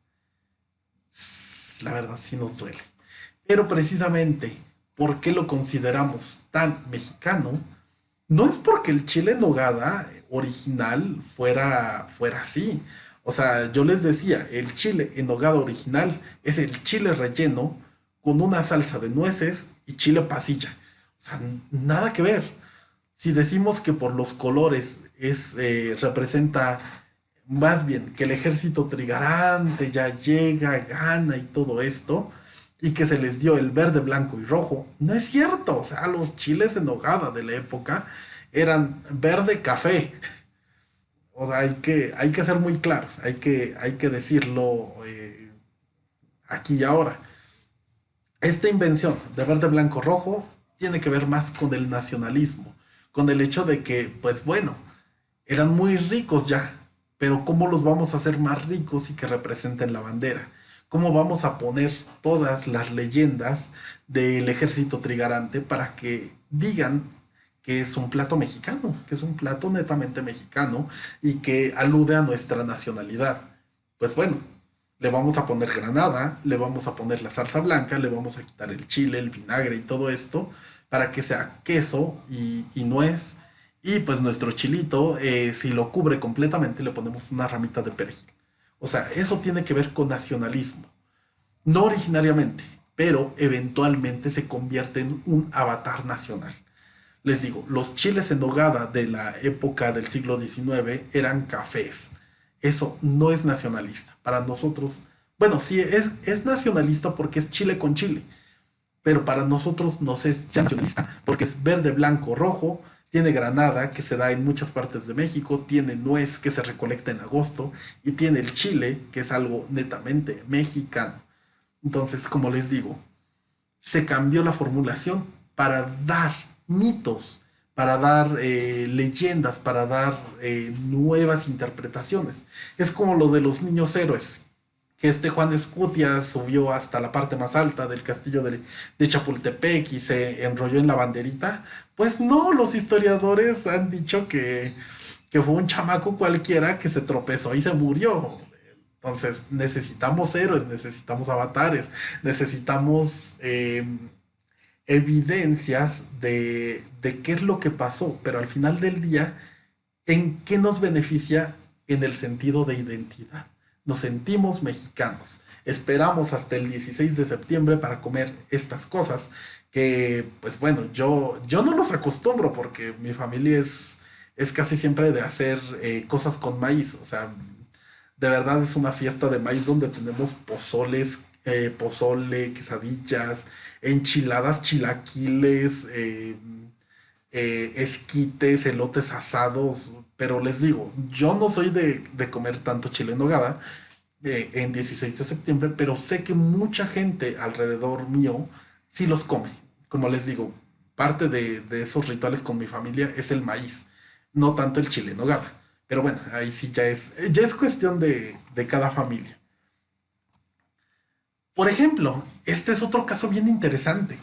La verdad sí nos duele. Pero precisamente, ¿por qué lo consideramos tan mexicano? No es porque el chile en nogada original fuera así. O sea, yo les decía, el chile en nogada original es el chile relleno con una salsa de nueces y chile pasilla. O sea, nada que ver. Si decimos que por los colores representa más bien que el ejército trigarante ya llega, gana y todo esto, y que se les dio el verde, blanco y rojo, no es cierto. O sea, los chiles en nogada de la época eran verde café. O sea, hay que ser muy claros, hay que decirlo aquí y ahora. Esta invención de verde, blanco, rojo tiene que ver más con el nacionalismo, con el hecho de que, pues bueno, eran muy ricos ya, pero ¿cómo los vamos a hacer más ricos y que representen la bandera? ¿Cómo vamos a poner todas las leyendas del ejército trigarante para que digan que es un plato mexicano, que es un plato netamente mexicano y que alude a nuestra nacionalidad? Pues bueno, le vamos a poner granada, le vamos a poner la salsa blanca, le vamos a quitar el chile, el vinagre y todo esto para que sea queso y nuez. Y pues nuestro chilito, si lo cubre completamente, le ponemos una ramita de perejil. O sea, eso tiene que ver con nacionalismo. No originariamente, pero eventualmente se convierte en un avatar nacional. Les digo, los chiles en nogada de la época del siglo XIX eran cafés. Eso no es nacionalista. Para nosotros, bueno, sí es nacionalista porque es chile con chile, pero para nosotros no es ya nacionalista, porque es verde, blanco, rojo, tiene granada, que se da en muchas partes de México, tiene nuez, que se recolecta en agosto, y tiene el chile, que es algo netamente mexicano. Entonces, como les digo, se cambió la formulación para dar mitos, para dar leyendas, para dar nuevas interpretaciones. Es como lo de los niños héroes, que este Juan Escutia subió hasta la parte más alta del castillo de Chapultepec y se enrolló en la banderita. Pues no, los historiadores han dicho que fue un chamaco cualquiera que se tropezó y se murió. Entonces necesitamos héroes, necesitamos avatares, necesitamos evidencias de qué es lo que pasó, pero al final del día, ¿en qué nos beneficia en el sentido de identidad? Nos sentimos mexicanos. Esperamos hasta el 16 de septiembre para comer estas cosas que, pues bueno, yo no los acostumbro porque mi familia es casi siempre de hacer cosas con maíz. O sea, de verdad es una fiesta de maíz donde tenemos pozoles, pozole, quesadillas, enchiladas, chilaquiles, esquites, elotes asados. Pero les digo, yo no soy de comer tanto chile en nogada en 16 de septiembre, pero sé que mucha gente alrededor mío sí los come. Como les digo, parte de esos rituales con mi familia es el maíz, no tanto el chile en nogada. Pero bueno, ahí sí ya es cuestión de cada familia. Por ejemplo, este es otro caso bien interesante.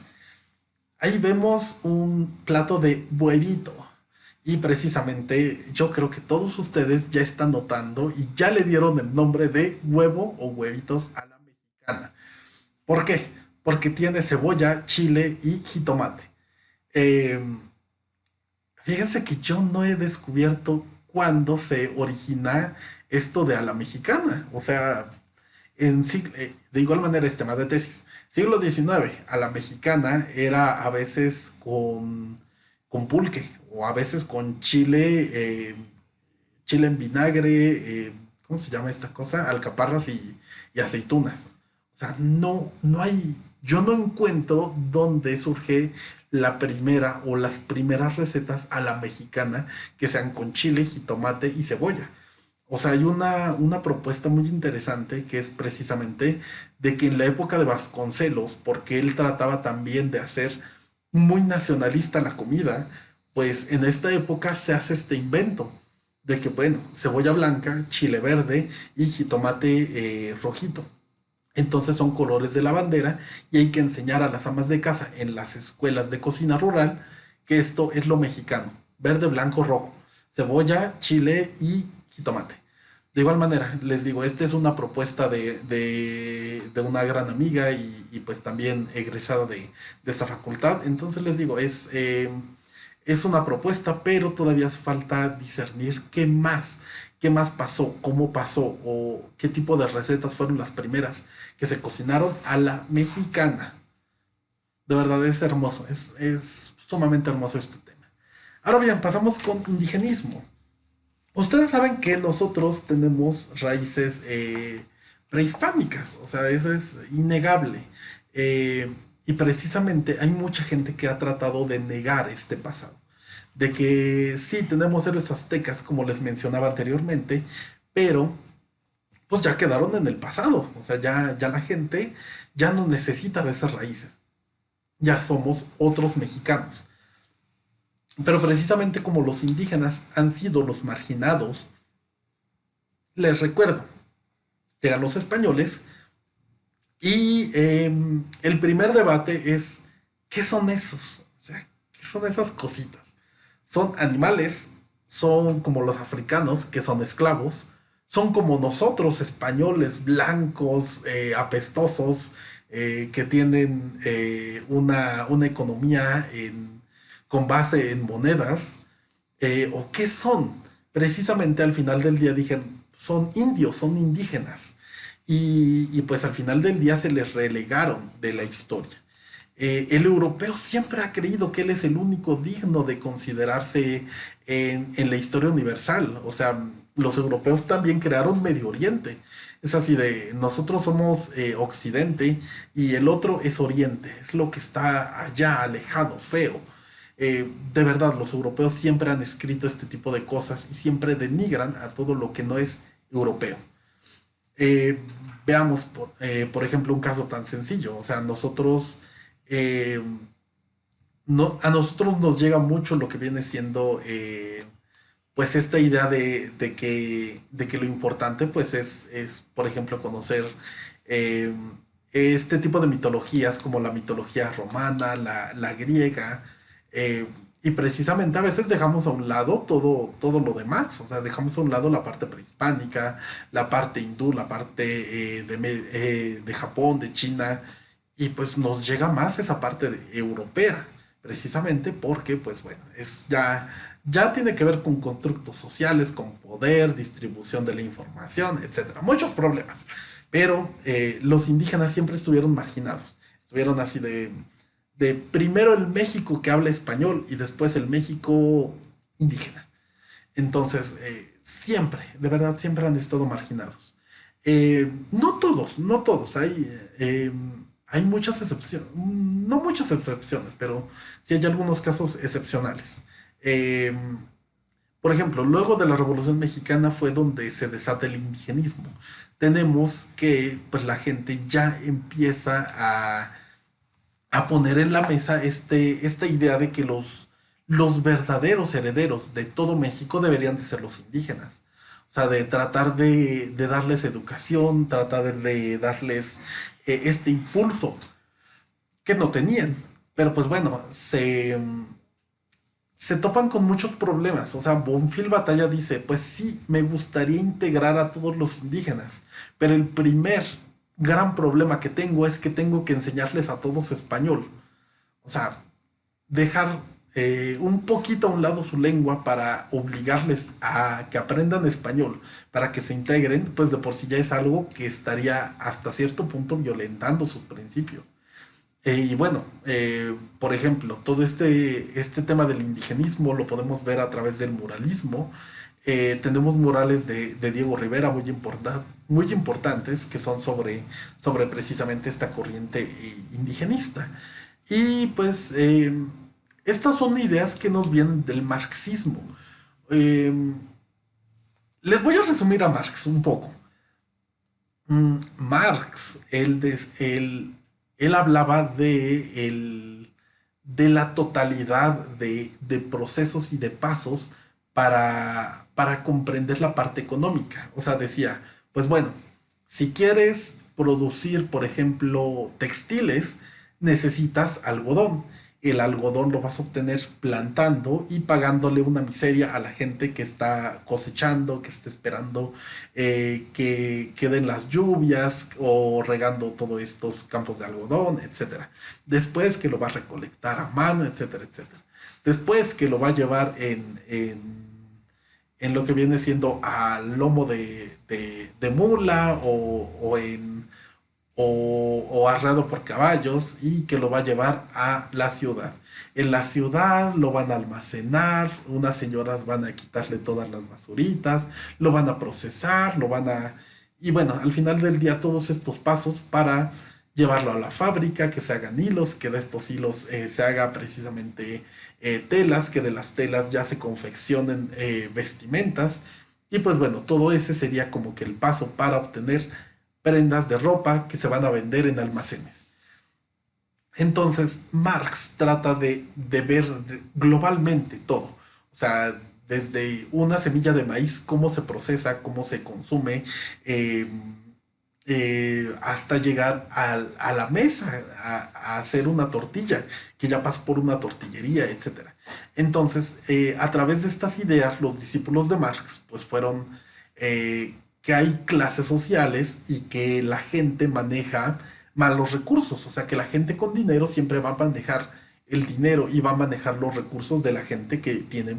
Ahí vemos un plato de huevito. Y precisamente yo creo que todos ustedes ya están notando y ya le dieron el nombre de huevo o huevitos a la mexicana. ¿Por qué? Porque tiene cebolla, chile y jitomate. Eh, Fíjense que yo no he descubierto cuándo se origina esto de a la mexicana. O sea, de igual manera, es tema de tesis. Siglo XIX, a la mexicana era a veces con pulque o a veces con chile, chile en vinagre, ¿cómo se llama esta cosa? Alcaparras y aceitunas. O sea, no hay, yo no encuentro dónde surge la primera o las primeras recetas a la mexicana que sean con chile, jitomate y cebolla. O sea, hay una propuesta muy interesante que es precisamente de que en la época de Vasconcelos, porque él trataba también de hacer muy nacionalista la comida, pues en esta época se hace este invento de que, bueno, cebolla blanca, chile verde y jitomate rojito. Entonces son colores de la bandera y hay que enseñar a las amas de casa en las escuelas de cocina rural que esto es lo mexicano, verde, blanco, rojo, cebolla, chile y jitomate. De igual manera, les digo, esta es una propuesta de una gran amiga y pues también egresada de esta facultad. Entonces les digo, es una propuesta, pero todavía hace falta discernir qué más pasó, cómo pasó o qué tipo de recetas fueron las primeras que se cocinaron a la mexicana. De verdad es hermoso, es sumamente hermoso este tema. Ahora bien, pasamos con indigenismo. Ustedes saben que nosotros tenemos raíces prehispánicas, o sea, eso es innegable. Y precisamente hay mucha gente que ha tratado de negar este pasado. De que sí, tenemos héroes aztecas, como les mencionaba anteriormente, pero pues ya quedaron en el pasado. O sea, ya la gente ya no necesita de esas raíces. Ya somos otros mexicanos. Pero precisamente como los indígenas han sido los marginados, les recuerdo, llegan los españoles y el primer debate es, ¿qué son esos? O sea, ¿qué son esas cositas? Son animales, son como los africanos, que son esclavos, son como nosotros, españoles, blancos, apestosos, que tienen una economía con base en monedas, o qué son. Precisamente al final del día dije, son indios, son indígenas. Y pues al final del día se les relegaron de la historia. El europeo siempre ha creído que él es el único digno de considerarse en la historia universal. O sea, los europeos también crearon Medio Oriente. Es así de, nosotros somos Occidente y el otro es Oriente. Es lo que está allá, alejado, feo. De verdad, los europeos siempre han escrito este tipo de cosas y siempre denigran a todo lo que no es europeo. Eh, Veamos, por ejemplo, un caso tan sencillo. O sea, nosotros, eh, no, a nosotros nos llega mucho lo que viene siendo, pues, esta idea de que lo importante, pues, es, por ejemplo, conocer eh, este tipo de mitologías como la mitología romana, la griega, eh, y precisamente a veces dejamos a un lado todo lo demás, o sea, dejamos a un lado la parte prehispánica, la parte hindú, la parte de Japón, de China, y pues nos llega más esa parte europea, precisamente porque, pues bueno, ya tiene que ver con constructos sociales, con poder, distribución de la información, etcétera. Muchos problemas. Pero los indígenas siempre estuvieron marginados. Estuvieron así de primero el México que habla español y después el México indígena. Entonces, siempre, de verdad, siempre han estado marginados. No todos, no todos. Hay muchas excepciones, no muchas excepciones, pero sí hay algunos casos excepcionales. Eh, por ejemplo, luego de la Revolución Mexicana fue donde se desata el indigenismo. Tenemos que pues, la gente ya empieza a poner en la mesa esta idea de que los verdaderos herederos de todo México deberían de ser los indígenas. O sea, de tratar de darles educación, tratar de darles este impulso que no tenían. Pero pues bueno, se topan con muchos problemas. O sea, Bonfil Batalla dice, pues sí, me gustaría integrar a todos los indígenas, pero el primer gran problema que tengo es que tengo que enseñarles a todos español. O sea, dejar un poquito a un lado su lengua para obligarles a que aprendan español, para que se integren, pues de por sí ya es algo que estaría hasta cierto punto violentando sus principios. Y bueno, por ejemplo, todo este tema del indigenismo lo podemos ver a través del muralismo. Tenemos murales de Diego Rivera muy importantes que son sobre precisamente esta corriente indigenista. Y pues estas son ideas que nos vienen del marxismo. Eh, Les voy a resumir a Marx un poco. Marx, él hablaba de la totalidad de procesos y de pasos para comprender la parte económica. O sea, decía, pues bueno, si quieres producir, por ejemplo, textiles, necesitas algodón. El algodón lo vas a obtener plantando y pagándole una miseria a la gente que está cosechando, que está esperando que queden las lluvias o regando todos estos campos de algodón, etcétera. Después que lo va a recolectar a mano, etcétera, etcétera. Después que lo va a llevar en lo que viene siendo al lomo de mula o arreado por caballos y que lo va a llevar a la ciudad. En la ciudad lo van a almacenar, unas señoras van a quitarle todas las basuritas, lo van a procesar, lo van a... Y bueno, al final del día todos estos pasos para llevarlo a la fábrica, que se hagan hilos, que de estos hilos se haga precisamente telas, que de las telas ya se confeccionen vestimentas. Y pues bueno, todo ese sería como que el paso para obtener prendas de ropa que se van a vender en almacenes. Entonces, Marx trata de ver globalmente todo. O sea, desde una semilla de maíz, cómo se procesa, cómo se consume, eh, hasta llegar a la mesa, a hacer una tortilla, que ya pasó por una tortillería, etcétera. Entonces, a través de estas ideas, los discípulos de Marx, pues fueron que hay clases sociales y que la gente maneja malos recursos, o sea que la gente con dinero siempre va a manejar el dinero y va a manejar los recursos de la gente que tiene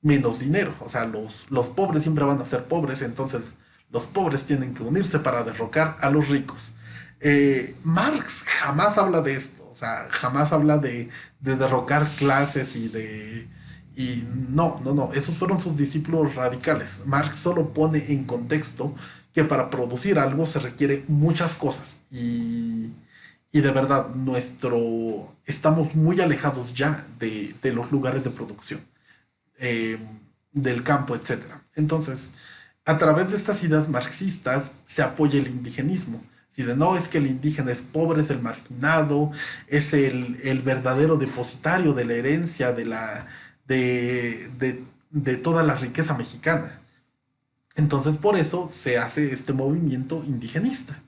menos dinero, o sea, los pobres siempre van a ser pobres, entonces los pobres tienen que unirse para derrocar a los ricos. Marx jamás habla de esto, sea, jamás habla de derrocar clases y no, no, no, esos fueron sus discípulos radicales. Marx solo pone en contexto que para producir algo se requiere muchas cosas y de verdad estamos muy alejados ya de los lugares de producción, eh, del campo, etcétera. Entonces, a través de estas ideas marxistas se apoya el indigenismo. Si de no, es que el indígena es pobre, es el marginado, es el verdadero depositario de la herencia de toda la riqueza mexicana. Entonces, por eso se hace este movimiento indigenista.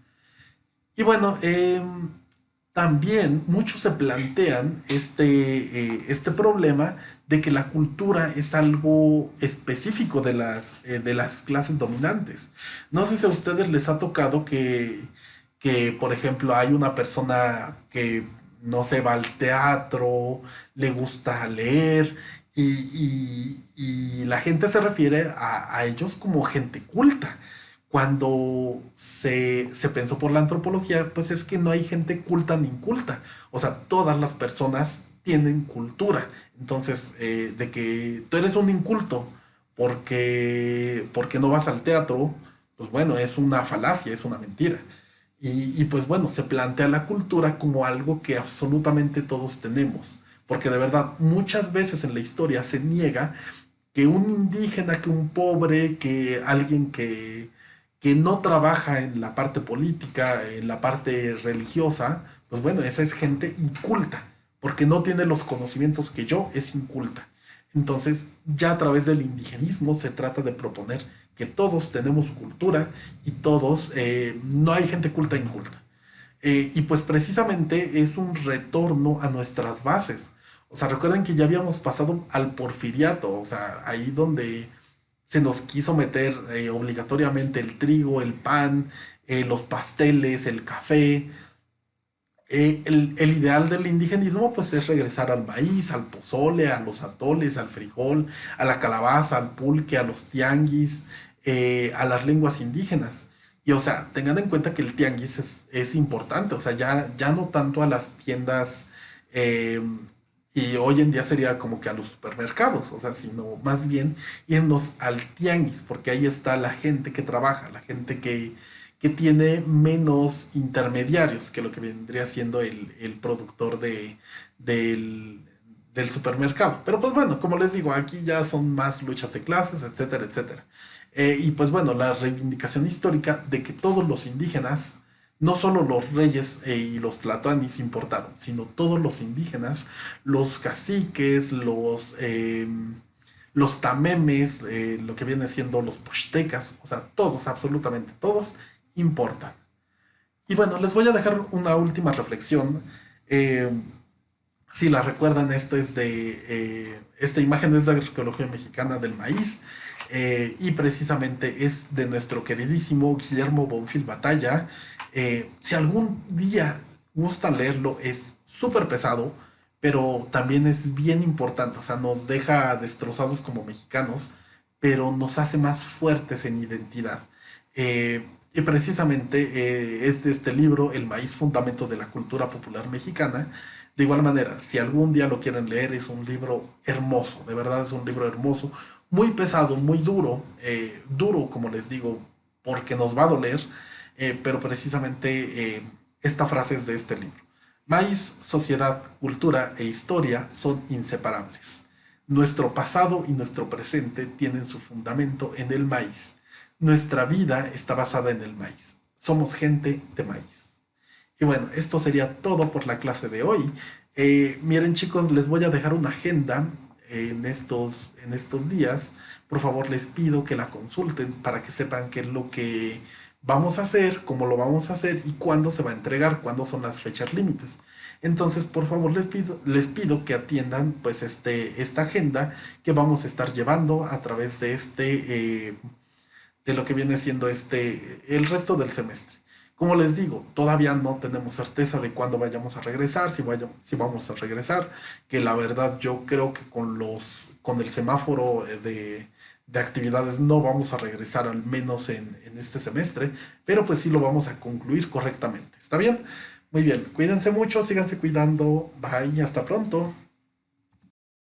Y bueno, también muchos se plantean este problema de que la cultura es algo específico de las clases dominantes. No sé si a ustedes les ha tocado que, por ejemplo, hay una persona que no se va al teatro, le gusta leer y la gente se refiere a ellos como gente culta. Cuando se pensó por la antropología, pues es que no hay gente culta ni inculta. O sea, todas las personas tienen cultura. Entonces, de que tú eres un inculto porque no vas al teatro, pues bueno, es una falacia, es una mentira. Y pues bueno, se plantea la cultura como algo que absolutamente todos tenemos. Porque de verdad, muchas veces en la historia se niega que un indígena, que un pobre, que alguien que no trabaja en la parte política, en la parte religiosa, pues bueno, esa es gente inculta, porque no tiene los conocimientos que yo, es inculta. Entonces, ya a través del indigenismo se trata de proponer que todos tenemos cultura y todos, no hay gente culta e inculta. Y pues precisamente es un retorno a nuestras bases. O sea, recuerden que ya habíamos pasado al porfiriato, o sea, ahí donde se nos quiso meter obligatoriamente el trigo, el pan, los pasteles, el café. El ideal del indigenismo pues es regresar al maíz, al pozole, a los atoles, al frijol, a la calabaza, al pulque, a los tianguis, a las lenguas indígenas. Y o sea, tengan en cuenta que el tianguis es importante, o sea, ya no tanto a las tiendas, eh, y hoy en día sería como que a los supermercados, o sea, sino más bien irnos al tianguis, porque ahí está la gente que trabaja, la gente que tiene menos intermediarios que lo que vendría siendo el productor del, del supermercado. Pero pues bueno, como les digo, aquí ya son más luchas de clases, etcétera, etcétera. Y pues bueno, la reivindicación histórica de que todos los indígenas, no solo los reyes y los tlatoanis importaron, sino todos los indígenas, los caciques, los tamemes, lo que viene siendo los pochtecas, o sea, todos, absolutamente todos, importan. Y bueno, les voy a dejar una última reflexión. Eh, si la recuerdan, esta imagen es de arqueología mexicana del maíz, y precisamente es de nuestro queridísimo Guillermo Bonfil Batalla. Si algún día gustan leerlo, es súper pesado, pero también es bien importante, o sea, nos deja destrozados como mexicanos, pero nos hace más fuertes en identidad. Y precisamente es de este libro, El maíz, fundamento de la cultura popular mexicana. De igual manera, si algún día lo quieren leer, es un libro hermoso, de verdad es un libro hermoso, muy pesado, muy duro, duro como les digo, porque nos va a doler, pero precisamente esta frase es de este libro. Maíz, sociedad, cultura e historia son inseparables. Nuestro pasado y nuestro presente tienen su fundamento en el maíz. Nuestra vida está basada en el maíz. Somos gente de maíz. Y bueno, esto sería todo por la clase de hoy. Miren chicos, les voy a dejar una agenda en estos días. Por favor, les pido que la consulten para que sepan qué es lo que vamos a hacer, cómo lo vamos a hacer y cuándo se va a entregar, cuándo son las fechas límites. Entonces, por favor, les pido que atiendan pues esta agenda que vamos a estar llevando a través de lo que viene siendo el resto del semestre. Como les digo, todavía no tenemos certeza de cuándo vayamos a regresar, si vamos a regresar, que la verdad yo creo que con el semáforo de actividades no vamos a regresar al menos en este semestre, pero pues sí lo vamos a concluir correctamente. ¿Está bien? Muy bien, cuídense mucho, síganse cuidando. Bye, hasta pronto.